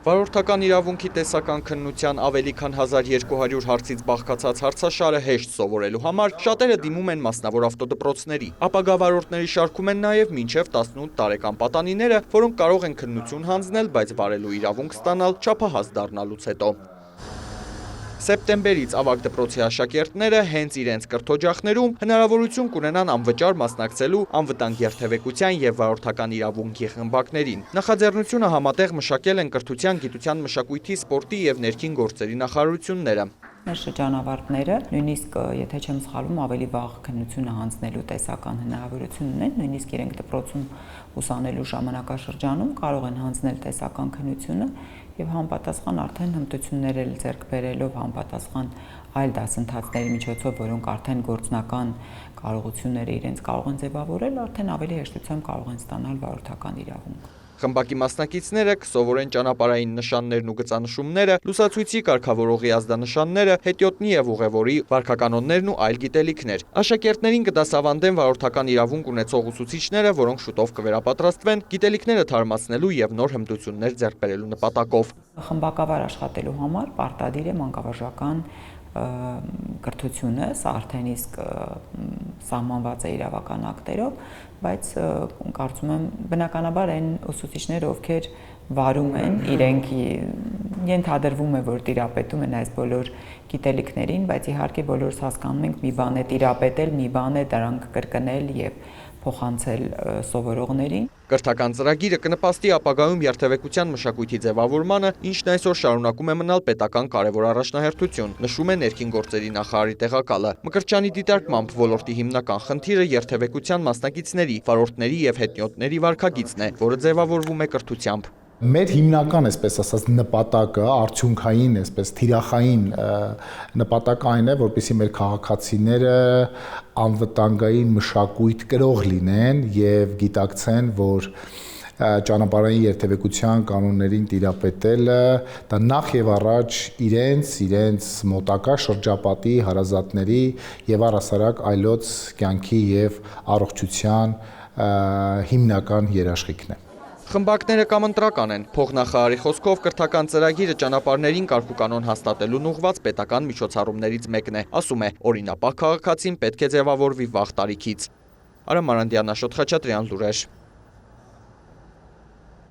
Վարորդական իրավունքի տեսական քննության ավելի քան 1200 հարցից բաղկացած հարցաշարը հեշտ սովորելու համար շատերը դիմում են մասնավոր ավտոդպրոցների։ Ապագա վարորդների շարքում են նաև մինչև 18 տարեկան պատանիները, որոնք կարող են քննություն հանձնել, բայց վարելու իրավունք ստանալ չափահաս դառնալուց հետո։ Սեպտեմբերից ավագ դպրոցի աշակերտները հենց իրենց կրթօջախներում հնարավորություն կունենան անվճար մասնակցելու անվտանգ երթևեկության և վարորդական իրավունքի խմբակներին։ Նախաձեռնությունը համատեղ մշակել են Կրթության, գիտության, մշակույթի, սպորտի և ներքին գործերի նախարարությունները։ Մեր շրջանավարտները, նույնիսկ եթե չեմ սխալվում, ավելի վաղ քննությունը հանձնելու տեսական հնարավորություն ունեն, նույնիսկ իրենք դպրոցում ուսանելու ժամանակաշրջանում կարող են հանձնել տեսական քննությունը եւ համապատասխան արդեն հմտություններ էլ ձեռք բերելով համապատասխան այլ դասընթացների միջոցով, որոնք արդեն գործնական կարողությունները իրենց կարող են ձևավորել, արդեն ավելի հեշտությամբ կարող են ստանալ վարորդական իրավունք։ Խմբակի մասնակիցները կսովորեն ճանապարհային նշաններն ու գծանշումները, լուսացույցի կարգավորողի ազդանշանները, հետիոտնի և ուղևորի վարքականոններն ու այլ գիտելիքներ։ Աշակերտներին կդասավանդեն վարորդական իրավունք ունեցող ուսուցիչները, որոնք շուտով կվերապատրաստվեն գիտելիքները թարմացնելու և նոր հմտություններ ձեռք բերելու նպատակով։ Խմբակավար աշխատելու համար պարտադիր է մանկավարժական կրթությունը, սա արդեն իսկ սահմանված է իրավական ակտերով, բայց կարծում եմ բնականաբար այն ուսուցիչները, ովքեր վարում են, իրենք ենթադրվում է, որ տիրապետում են այս բոլոր գիտելիքներին, բայց իհարկե բոլորս հասկանում ենք, մի բան է տիրապետել, մի բան է դրանք կրկնել եւ փոխանցել սովորողներին։ Կրթական ծրագիրը կնպաստի ապագայում երթևեկության մշակույթի ձևավորմանը, ինչն այսօր շարունակում է մնալ պետական կարևոր առաջնահերթություն, նշում է ներքին գործերի նախարարի տեղակալը։ Մկրտչյանի դիտարկմամբ ոլորտի հիմնական խնդիրը երթևեկության մասնակիցների, վարորդների եւ հետիոտների վարքագիծն է, որը ձևավորվում է կրթությամբ։ Մեր հիմնական, այսպես ասած, նպատակը, արդյունքային, այսպես թիրախային նպատակը այն է, որպեսզի մեր քաղաքացիները անվտանգային մշակույթ կրող լինեն եւ գիտակցեն, որ ճանապարհային երթևեկության կանոններին տիրապետելը դա նախ եւ առաջ իրենց մոտակա շրջապատի հարազատների եւ առհասարակ այլոց կյանքի եւ առողջության հիմնական երաշխիքն է։ Խմբակները կամ ընտրական են։ Փոխնախարարի խոսքով կրթական ծրագիրը ճանապարհներին կարգուկանոն հաստատելուն ուղղված պետական միջոցառումներից մեկն է։ Ասում է, օրինապահ քաղաքացին պետք է ձևավորվի վաղ տարիքից։ Արամ Մարանդյան, Աշոտ Խաչատրյան, լուրեր։